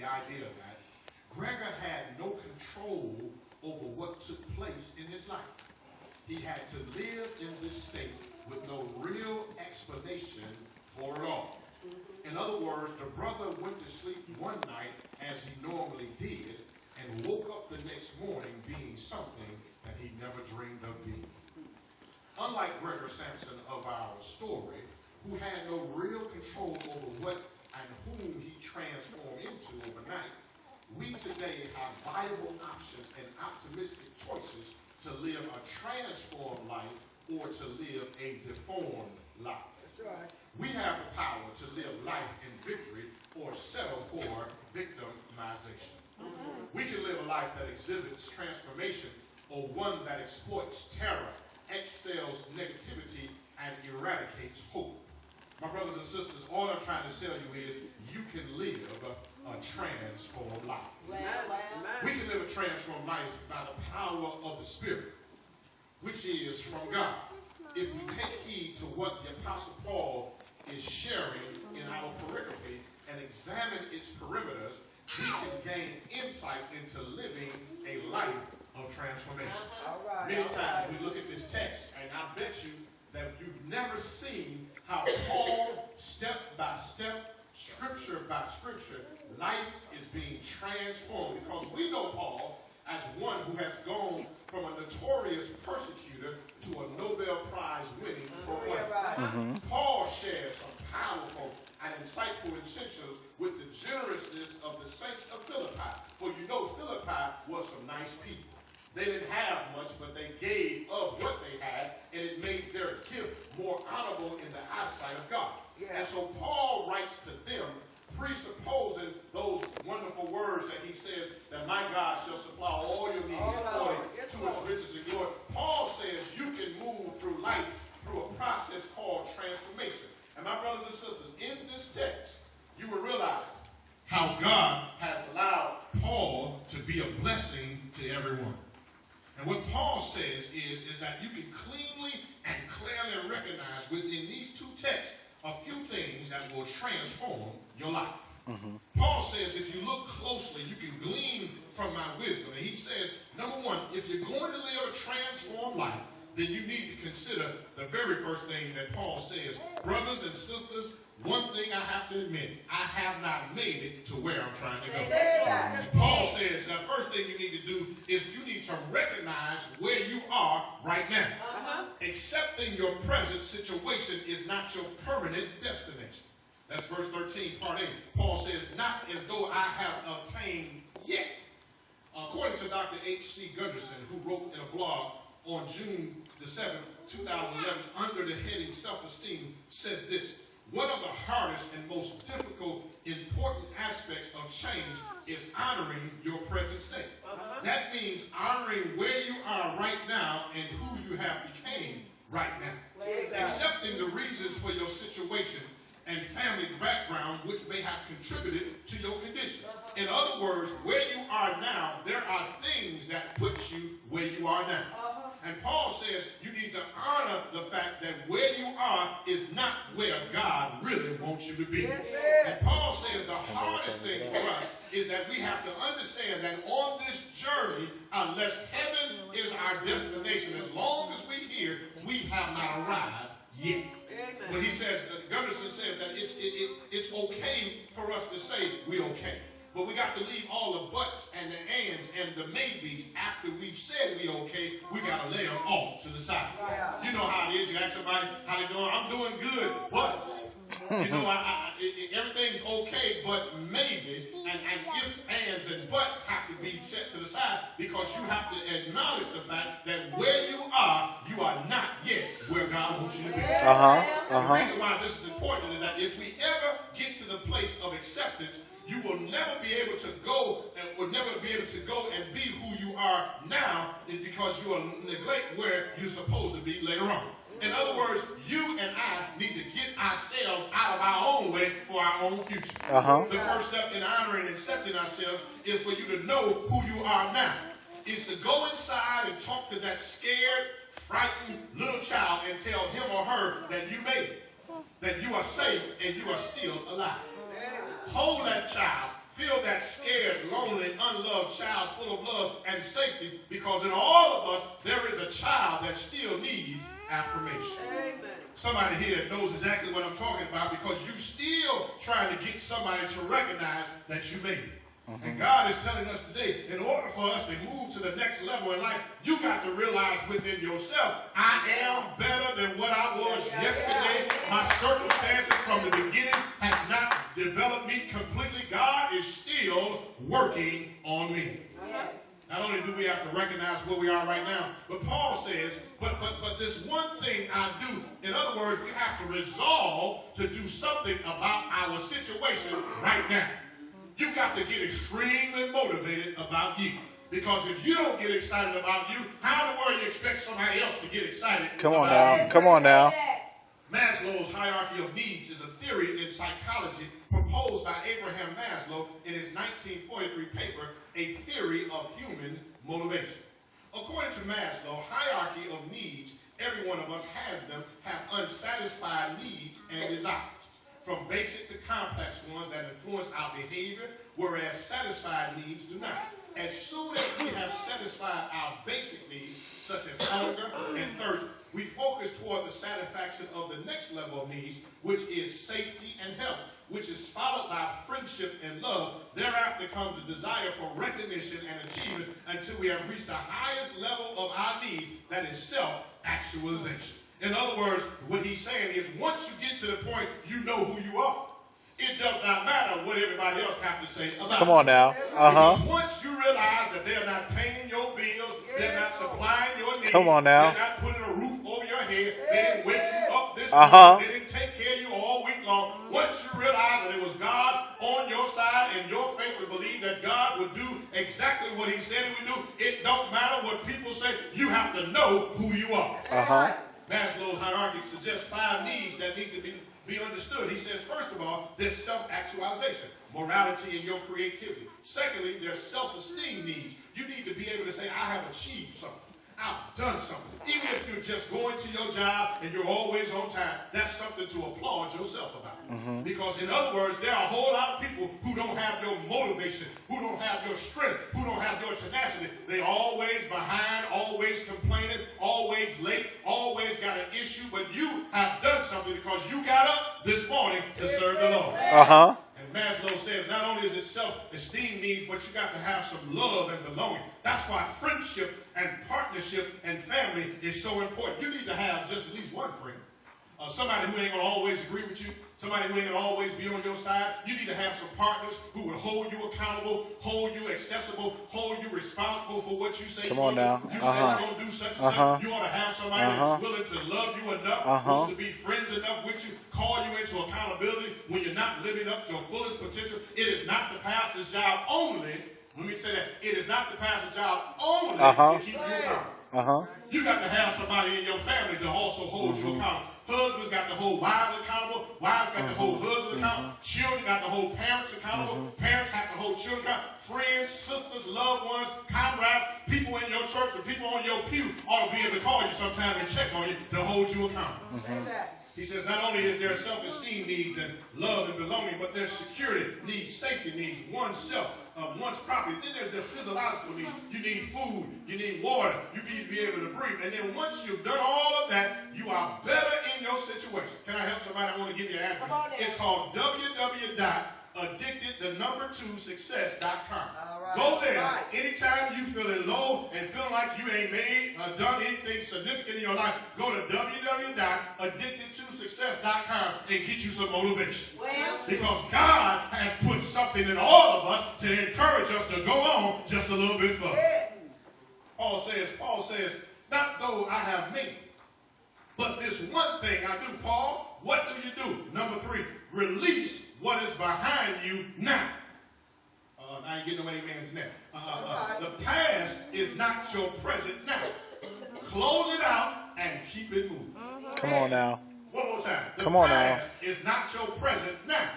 idea of that, Gregor had no control over what took place in his life. He had to live in this state with no real explanation for it all. In other words, the brother went to sleep one night as he normally did and woke up the next morning being something that he never dreamed of being. Unlike Gregor Samson of our story, who had no real control over what and whom he transformed into overnight, we today have viable options and optimistic choices to live a transformed life or to live a deformed life. That's right. We have the power to live life in victory or settle for victimization. We can live a life that exhibits transformation or one that exploits terror, excels negativity, and eradicates hope. My brothers and sisters, all I'm trying to tell you is you can live a transformed life. We can live a transformed life by the power of the Spirit, which is from God. If we take heed to what the Apostle Paul is sharing in our pericope and examine its perimeters, we can gain insight into living a life of transformation. Many times we look at this text, and I bet you that you've never seen how Paul, step by step, scripture by scripture, life is being transformed. Because we know Paul as one who has gone from a notorious persecutor to a Nobel Prize winning proclaimer. Paul shares some powerful and insightful essentials with the generousness of the saints of Philippi. For you know Philippi was some nice people. They didn't have much, but they gave of what they had, and it made their gift more honorable in the eyesight of God. And so Paul writes to them, presupposing those wonderful words that he says that my God shall supply all your needs according to his riches and glory. Paul says you can move through life through a process called transformation. And my brothers and sisters, in this text, you will realize how God has allowed Paul to be a blessing to everyone. And what Paul says is that you can cleanly and clearly recognize within these two texts a few things that will transform your life. Paul says if you look closely, you can glean from my wisdom. And he says, number one, if you're going to live a transformed life, then you need to consider the very first thing that Paul says. Brothers and sisters, one thing I have to admit, I have not made it to where I'm trying to go. Paul says the first thing you need to do is you need to recognize where you are right now. Accepting your present situation is not your permanent destination. That's verse 13, part A. Paul says, not as though I have obtained yet. According to Dr. H.C. Gunderson, who wrote in a blog on June the 7th, 2011, under the heading Self-Esteem, says this: one of the hardest and most difficult, important aspects of change is honoring your present state. That means honoring where you are right now and who you have become right now. Accepting the reasons for your situation and family background which may have contributed to your condition. In other words, where you are now, there are things that put you where you are now. And Paul says you need to honor the fact that where you are is not where God really wants you to be. And Paul says the hardest thing for us is that we have to understand that on this journey, unless heaven is our destination, as long as we're here, we have not arrived yet. But he says, Gunderson says that it's okay for us to say we're okay. But we got to leave all the buts and the ands and the maybes after we've said we're okay. We got to lay them off to the side. You know how it is. You ask somebody, how they doing? I'm doing good, but you know, everything's okay, but maybe, and if, ands, and buts have to be set to the side because you have to acknowledge the fact that where you are not yet where God wants you to be. The reason why this is important is that if we ever get to the place of acceptance, you will never be able to go and be who you are now is because you will neglect where you're supposed to be later on. In other words, you and I need to get ourselves out of our own way for our own future. The first step in honoring and accepting ourselves is for you to know who you are now. Is to go inside and talk to that scared, frightened little child and tell him or her that you made it, that you are safe and you are still alive. Hold that child, feel that scared, lonely, unloved child full of love and safety, because in all of us, there is a child that still needs affirmation. Amen. Somebody here knows exactly what I'm talking about, because you still trying to get somebody to recognize that you made it. And God is telling us today, in order for us to move to the next level in life, you got to realize within yourself, I am better than what I was yesterday. My circumstances from the beginning has not developed me completely. God is still working on me. Not only do we have to recognize where we are right now, but Paul says, but this one thing I do. In other words, we have to resolve to do something about our situation right now. You got to get extremely motivated about you. Because if you don't get excited about you, how in the world you expect somebody else to get excited about you? Come on now. Maslow's hierarchy of needs is a theory in psychology proposed by Abraham Maslow in his 1943 paper, A Theory of Human Motivation. According to Maslow, hierarchy of needs, every one of us has them, have unsatisfied needs and desires, from basic to complex ones that influence our behavior, whereas satisfied needs do not. As soon as we have satisfied our basic needs, such as hunger and thirst, we focus toward the satisfaction of the next level of needs, which is safety and health, which is followed by friendship and love. Thereafter comes the desire for recognition and achievement until we have reached the highest level of our needs, that is self-actualization. In other words, what he's saying is, once you get to the point you know who you are, it does not matter what everybody else have to say about you. Come on now. Because once you realize that they're not paying your bills, they're not supplying your needs, Come on now. they're not putting a roof over your head, they didn't wake you up this morning, they didn't take care of you all week long. Once you realize that it was God on your side and your faith to believe that God would do exactly what he said he would do, it don't matter what people say, you have to know who you are. Maslow's hierarchy suggests 5 needs that need to be understood. He says, first of all, there's self-actualization, morality in your creativity. Secondly, there's self-esteem needs. You need to be able to say, I have achieved something. I've done something. Even if you're just going to your job and you're always on time, that's something to applaud yourself about. Because in other words, there are a whole lot of people who don't have your motivation, who don't have your strength, who don't have your tenacity. They always behind, always complaining, always late, always got an issue, but you have done something because you got up this morning to serve the Lord. And Maslow says not only is it self-esteem needs, but you got to have some love and belonging. That's why friendship and partnership and family is so important. You need to have just at least one friend. Somebody who ain't going to always agree with you, somebody who ain't going to always be on your side. You need to have some partners who will hold you accountable, hold you accessible, hold you responsible for what you say. Come on now. You say you're going to do such and such. You ought to have somebody that's willing to love you enough, wants to be friends enough with you, call you into accountability when you're not living up to your fullest potential. It is not the pastor's job only. Let me say that. It is not the pastor's job only to keep you accountable. You got to have somebody in your family to also hold you accountable. Husbands got to hold wives accountable. Wives got to hold husbands accountable. Children got to hold parents accountable. Parents have to hold children accountable. Friends, sisters, loved ones, comrades, people in your church, and people on your pew ought to be able to call you sometime and check on you to hold you accountable. He says not only is there self-esteem needs and love and belonging, but there's security needs, safety needs, oneself, one's property. Then there's the physiological needs. You need food. You need water. You need to be able to breathe. And then once you've done all of that, you are better in your situation. Can I help somebody? I want to give you an address. It's called www.addicted2success.com. Go there anytime you feeling low and feeling like you ain't done anything significant in your life. Go to www.addicted2success.com and get you some motivation. Because God has put something in all of us to encourage us to go on just a little bit further. Paul says, not though I have many, but this one thing I do. Paul, what do you do? Number 3, release what is behind you now. I ain't getting no amens now. The past is not your present now. Close it out and keep it moving. Come on now. One more time. The Come on now. past is not your present now.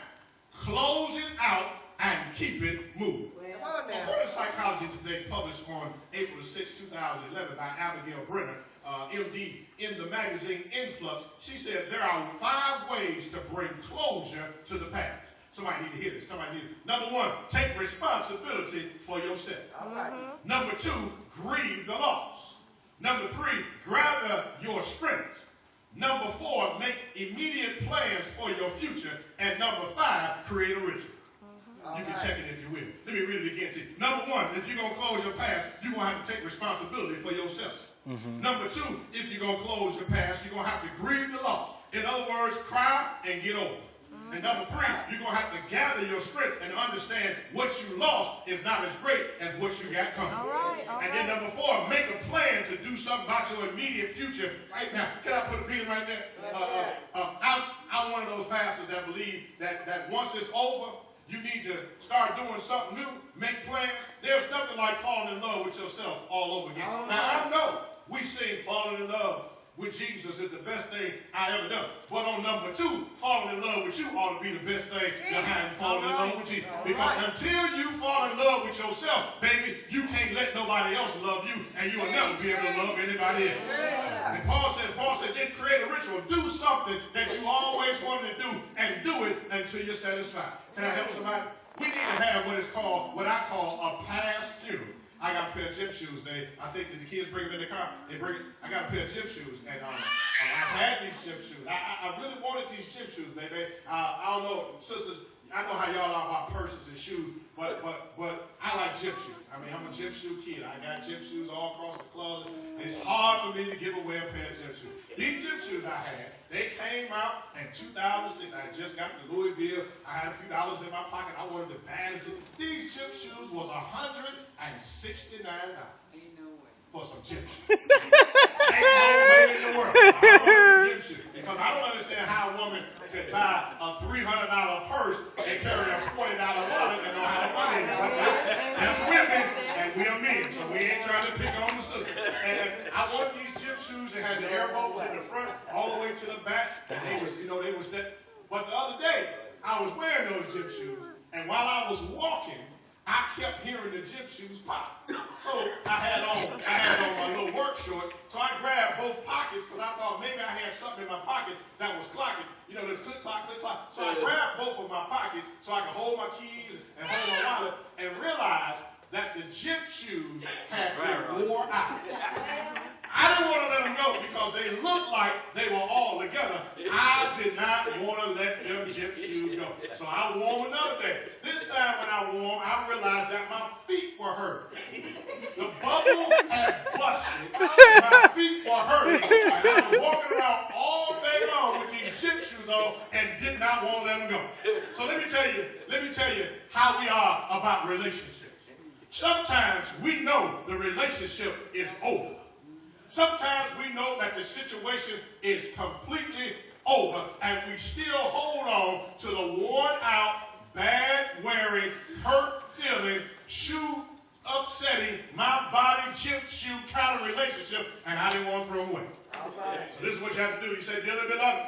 Close it out and keep it moving. According to Psychology Today, published on April 6, 2011 by Abigail Brenner, MD, in the magazine Influx, she said there are 5 ways to bring closure to the past. Somebody need to hear this. Number one, take responsibility for yourself. All right. Number two, grieve the loss. Number three, gather your strength. Number four, make immediate plans for your future. And number five, create a ritual. You can check it if you will. Let me read it again to you. Number one, if you're going to close your past, you're going to have to take responsibility for yourself. Number two, if you're going to close your past, you're going to have to grieve the loss. In other words, cry and get over. And number three, you're going to have to gather your strength and understand what you lost is not as great as what you got coming. And then number four, make a plan to do something about your immediate future right now. Can I put a pin right there? I'm one of those pastors that believe that once it's over, you need to start doing something new, make plans. There's nothing like falling in love with yourself all over again. Now, I know we sing falling in love with Jesus is the best thing I ever done. But on number two, falling in love with you ought to be the best thing behind falling in love with Jesus. Because until you fall in love with yourself, baby, you can't let nobody else love you, and you will never be able to love anybody else. And Paul said, then create a ritual. Do something that you always wanted to do, and do it until you're satisfied. Can I help somebody? We need to have what I call a past funeral. I got a pair of gym shoes. I think that the kids bring them in the car. I got a pair of gym shoes, and I've had these gym shoes. I really wanted these gym shoes, baby. I don't know, sisters. I know how y'all are about purses and shoes, but I like gym shoes. I mean, I'm a gym shoe kid. I got gym shoes all across the closet. It's hard for me to give away a pair of gym shoes. These gym shoes I had, they came out in 2006. I just got the Louisville. I had a few dollars in my pocket. I wanted to buy this. These gym shoes was $169 for some gym shoes. Ain't no way in the world I wanted gym shoes, because I don't understand how a woman could buy a $300 purse and carry a $40 wallet and know how to money. But that's women, and we're men, so we ain't trying to pick on the sister. And I wanted these gym shoes that had the air bubbles in the front all the way to the back. And they was that. But the other day, I was wearing those gym shoes, and while I was walking, I kept hearing the gym shoes pop. So I had on my little work shorts. So I grabbed both pockets because I thought maybe I had something in my pocket that was clocking. You know, this click clock. So I grabbed both of my pockets so I could hold my keys and hold my wallet, and realized that the gym shoes had been wore out. I didn't want to let them go because they looked like they were all together. I did not want to let them gym shoes go. So I wore them another day. This time when I wore them, I realized that my feet were hurt. The bubble had busted. My feet were hurting. And I was walking around all day long with these gym shoes on and did not want to let them go. So let me tell you how we are about relationships. Sometimes we know the relationship is over. Sometimes we know that the situation is completely over, and we still hold on to the worn out, bad wearing, hurt feeling, shoe upsetting, my body gym shoe kind of relationship, and I didn't want to throw them away. So this is what you have to do. You say, dearly beloved,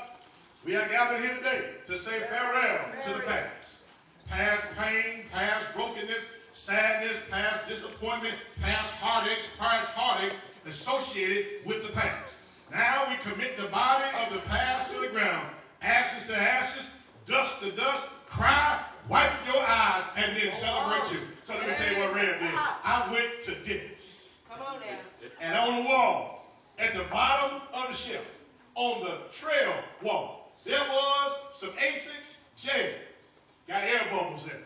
we are gathered here today to say farewell to the past. Past pain, past brokenness, sadness, past disappointment, past heartaches associated with the past. Now we commit the body of the past to the ground, ashes to ashes, dust to dust, cry, wipe your eyes, and then celebrate you. So let me tell you what Red did. I went to Dennis. Come on now. And on the wall, at the bottom of the shelf, on the trail wall, there was some Asics gels. Got air bubbles in it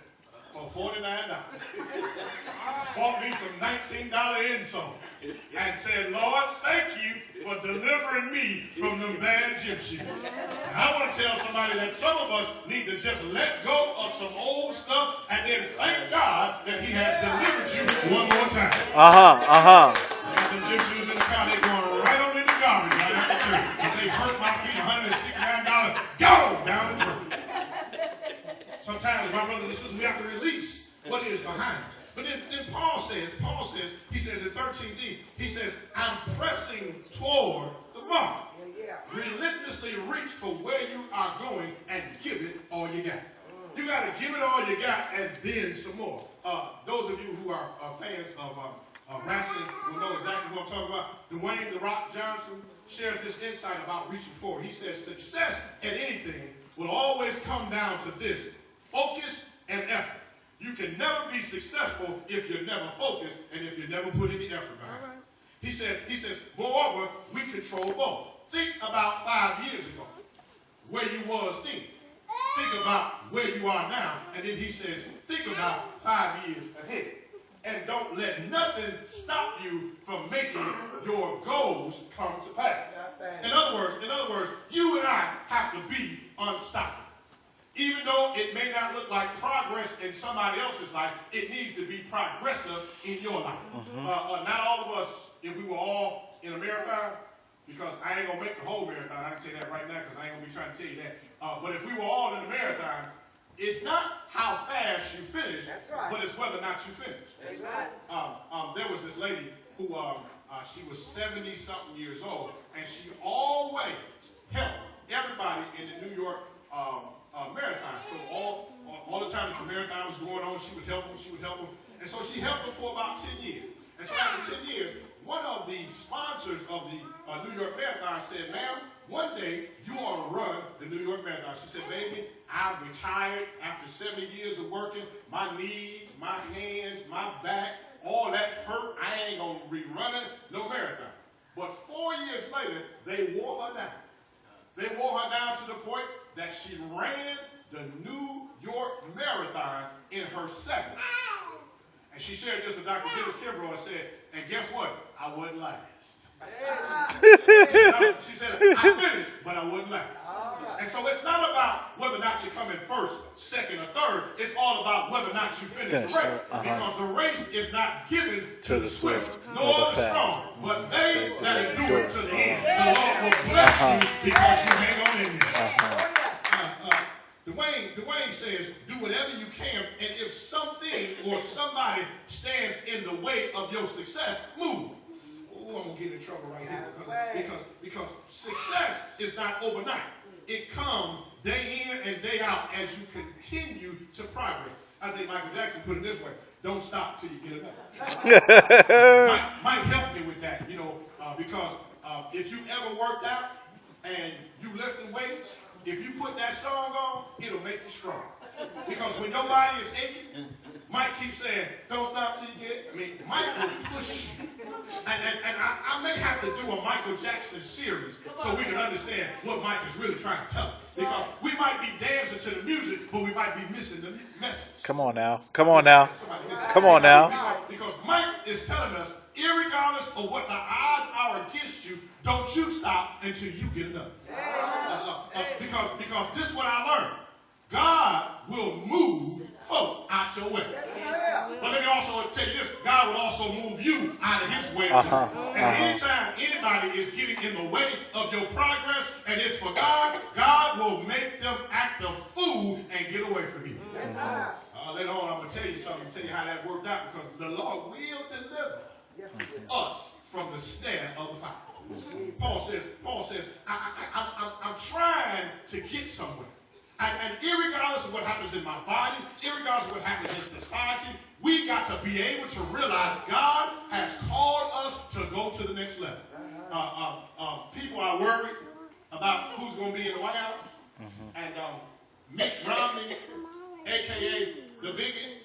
for $49. Bought me some $19 insoles and said, Lord, thank you for delivering me from them bad gym shoes. And I want to tell somebody that some of us need to just let go of some old stuff and then thank God that he has delivered you one more time. I got them gym shoes in the car. They're going right on in the garbage right out the church. If they hurt my feet, $169, go down the drain. Sometimes, my brothers and sisters, we have to release what is behind us. But then Paul says, he says in 13d, he says, I'm pressing toward the mark. Relentlessly reach for where you are going and give it all you got. You got to give it all you got and then some more. Those of you who are fans of wrestling will know exactly what I'm talking about. Dwayne "The Rock" Johnson shares this insight about reaching forward. He says, success at anything will always come down to this: Focus and effort. You can never be successful if you're never focused and if you never put any effort behind it. He says, moreover, we control both. Think about 5 years ago, where you was then. Think about where you are now. And then he says, think about 5 years ahead. And don't let nothing stop you from making your goals come to pass. In other words, you and I have to be unstoppable. Even though it may not look like progress in somebody else's life, it needs to be progressive in your life. Not all of us, if we were all in a marathon, because I ain't going to make the whole marathon, I can tell you that right now because I ain't going to be trying to tell you that. But if we were all in a marathon, it's not how fast you finish, but it's whether or not you finish. There was this lady who, she was 70-something years old, and she always helped everybody in the New York marathon. So all the time that the marathon was going on, she would help them. And so she helped them for about 10 years. And so after 10 years, one of the sponsors of the New York Marathon said, ma'am, one day you ought to run the New York Marathon. She said, baby, I'm retired after 70 years of working. My knees, my hands, my back, all that hurt. I ain't going to be running no marathon. But 4 years later, they wore her down. They wore her down to the point that she ran the New York Marathon in her 70s. And she shared this with Dr. Dennis Kimbrough and said, and guess what? I wouldn't last. She said, I finished, but I wouldn't last. And so it's not about whether or not you come in first, second, or third. It's all about whether or not you finish the race. Because the race is not given to the swift, nor the strong, but they that endure it to the end. The Lord will bless you because you hang on in there. Dwayne says, do whatever you can, and if something or somebody stands in the way of your success, move. Oh, I'm going to get in trouble right here because success is not overnight. It comes day in and day out as you continue to progress. I think Michael Jackson put it this way, don't stop till you get enough. Might help me with that, because if you ever worked out and you lifted weights, if you put that song on, it'll make you strong. Because when your body is aching, Mike keeps saying, don't stop till you get. Mike will push you. And I may have to do a Michael Jackson series so we can understand what Mike is really trying to tell us. Because we might be dancing to the music, but we might be missing the message. Come on now. Because Mike is telling us, irregardless of what the odds are against you, don't you stop until you get enough. Because this is what I learned. God will move folk out your way. But let me also tell you this. God will also move you out of his way too. And anytime anybody is getting in the way of your progress and it's for God, God will make them act a fool and get away from you. Later on, I'm going to tell you something, tell you how that worked out, because the Lord will deliver us from the snare of the fire. Paul says, I'm trying to get somewhere. And irregardless of what happens in my body, irregardless of what happens in society, we got to be able to realize God has called us to go to the next level. People are worried about who's going to be in the White House. And Mitt Romney, a.k.a. the bigot,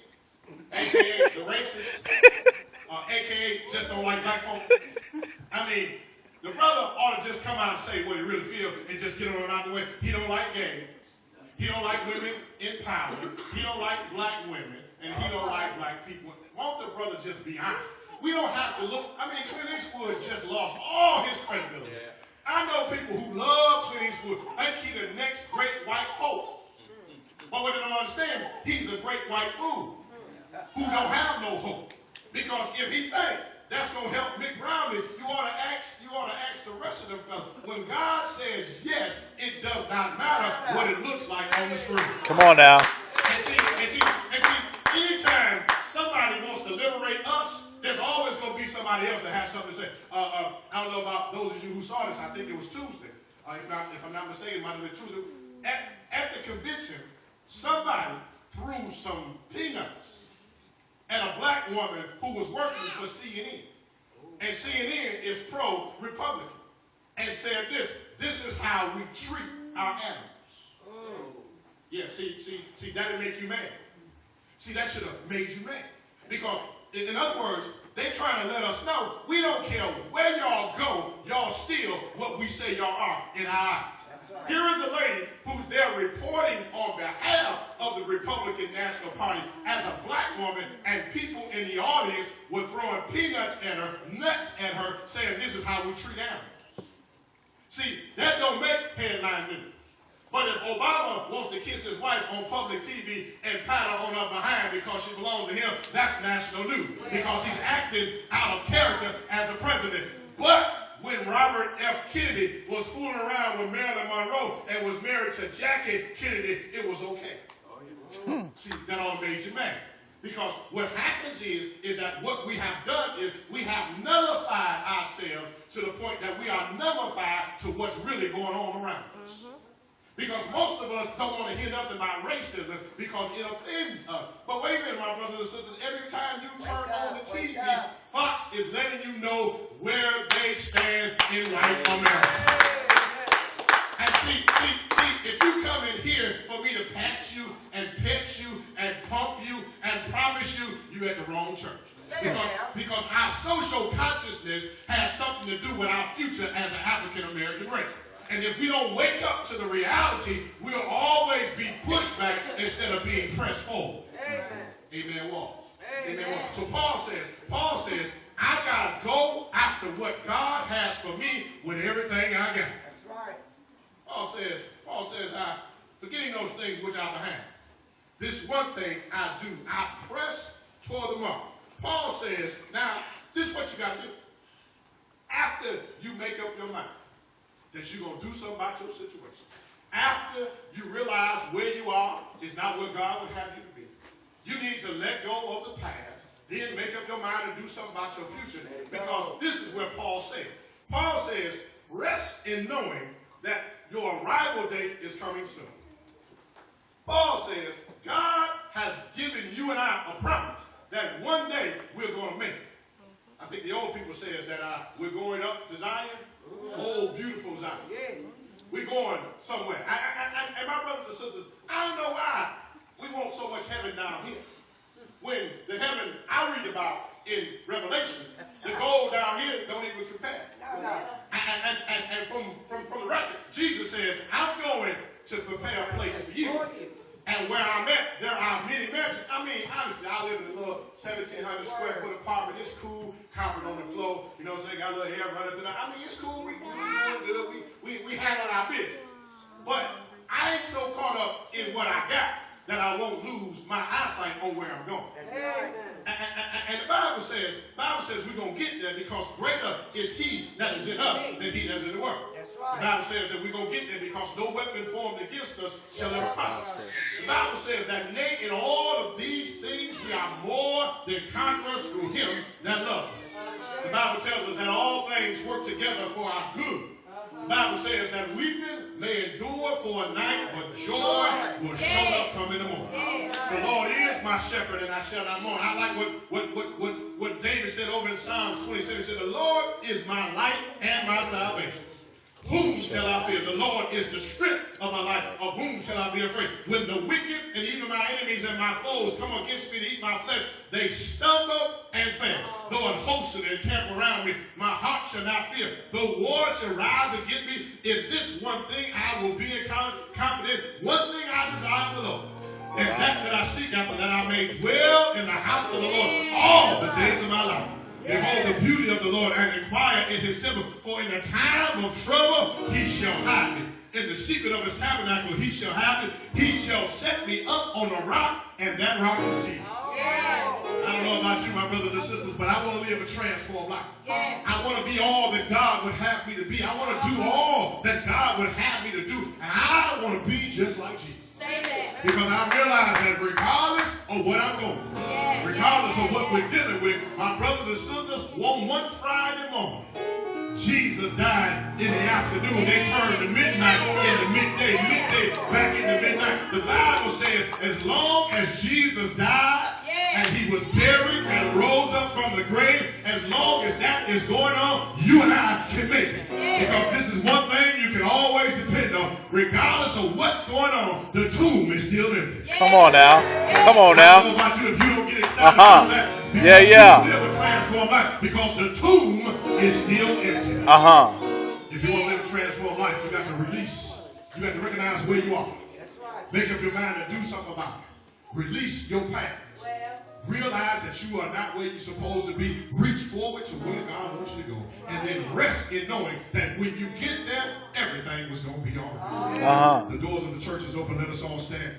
a.k.a. the racist, a.k.a. just don't like black folk. The brother ought to just come out and say what he really feels and just get on out the way. He don't like gays. He don't like women in power. He don't like black women. And he don't like black people. Won't the brother just be honest? We don't have to look. Clint Eastwood just lost all his credibility. I know people who love Clint Eastwood, think he's the next great white hope. But what they don't understand, he's a great white fool who don't have no hope. Because if he thinks that's going to help Mitt Romney, you ought to ask the rest of them fellas. When God says yes, it does not matter what it looks like on the screen. Come on now. And see, anytime somebody wants to liberate us, there's always going to be somebody else that has something to say. I don't know about those of you who saw this. I think it was Tuesday. If I'm not mistaken, it might have been Tuesday. At the convention, somebody threw some peanuts at a black woman who was working for CNN. And CNN is pro-Republican. And said this is how we treat our animals. Yeah, see, that didn't make you mad. See, that should have made you mad. Because, in other words, they trying to let us know we don't care where y'all go, y'all still what we say y'all are in our eyes. Right. Here is a lady who's there reporting on behalf of the Republican National Party as a black woman, and people in the audience were throwing peanuts at her, nuts at her, saying this is how we treat animals. See, that don't make headline news. But if Obama wants to kiss his wife on public TV and pat her on her behind because she belongs to him, that's national news because he's acting out of character as a president. But when Robert F. Kennedy was fooling around with Marilyn Monroe and was married to Jackie Kennedy, it was okay. See, that all made you mad. Because what happens is that what we have done is we have nullified ourselves to the point that we are nullified to what's really going on around us. Because most of us don't want to hear nothing about racism because it offends us. But wait a minute, my brothers and sisters. Every time you turn on the TV, Fox is letting you know where they stand in white America. And see, if you come in here for me to pat you and pet you and pump you and promise you, you at the wrong church. Because our social consciousness has something to do with our future as an African American race. And if we don't wake up to the reality, we'll always be pushed back instead of being pressed forward. Amen, Walls. Amen, Walls. So Paul says, I got to go after what God has for me with everything I got. That's right. Paul says, forgetting those things which are behind. This one thing I do, I press toward the mark. Paul says, now, this is what you got to do. After you make up your mind that you're going to do something about your situation. After you realize where you are is not where God would have you to be. You need to let go of the past, then make up your mind and do something about your future. Because this is where Paul says. Paul says, rest in knowing that your arrival date is coming soon. Paul says, God has given you and I a promise that one day we're going to make it. I think the old people says that we're going up to Zion. Oh, beautiful Zion. We're going somewhere. And my brothers and sisters, I don't know why we want so much heaven down here. When the heaven I read about in Revelation, the gold down here don't even compare. And from the record, Jesus says, I'm going to prepare a place for you. And where I'm at, there are many mansions. I mean, honestly, I live in a little 1,700 square foot apartment. It's cool, carpet on the floor. You know what I'm saying? Got a little air running through. I mean, it's cool. We doing good. We handling our business. But I ain't so caught up in what I got that I won't lose my eyesight on where I'm going. And the Bible says we're going to get there because greater is he that is in us than he that is in the world. The Bible says that we're going to get there because no weapon formed against us shall ever prosper. The Bible says that nay, in all of these things we are more than conquerors through him that loves us. The Bible tells us that all things work together for our good. The Bible says that weeping may endure for a night, but joy will show up come in the morning. The Lord is my shepherd, and I shall not mourn. I like what David said over in Psalms 27. He said, the Lord is my light and my salvation. Whom shall I fear? The Lord is the strength of my life. Of whom shall I be afraid? When the wicked and even my enemies and my foes come against me to eat my flesh, they stumble and fail. Though an host should encamp around me, my heart shall not fear. Though war shall rise against me, in this one thing I will be confident. One thing I desire of the Lord, and that I seek after, that I may dwell in the house of the Lord all the days of my life. Behold the beauty of the Lord and inquire in his temple. For in the time of trouble he shall hide me. In the secret of his tabernacle he shall hide me. He shall set me up on a rock, and that rock is Jesus. I don't know about you, my brothers and sisters, but I want to live a transformed life. I want to be all that God would have me to be. I want to do all that God would have me to do. And I want to be just like Jesus. Because I realize that regardless of what I'm going through, regardless of what we're dealing with, my brothers and sisters, one Friday morning, Jesus died in the afternoon. They turned to midnight into midday back into midnight. The Bible says as long as Jesus died and he was buried and rose up from the grave, as long as that is going on, you and I can make it. Because this is one thing you can always depend on. Regardless regardless of what's going on, the tomb is still empty. Come on now. Come on I don't now. know about you if you don't get excited about that. Because Yeah. you live a transformed life because the tomb is still empty. If you want to live a transformed life, you got to release. You got to recognize where you are. Make up your mind to do something about it. Release your past. Realize that you are not where you're supposed to be. Reach forward to where God wants you to go. And then rest in knowing that when you get there, everything was going to be all right. The doors of the church is open. Let us all stand.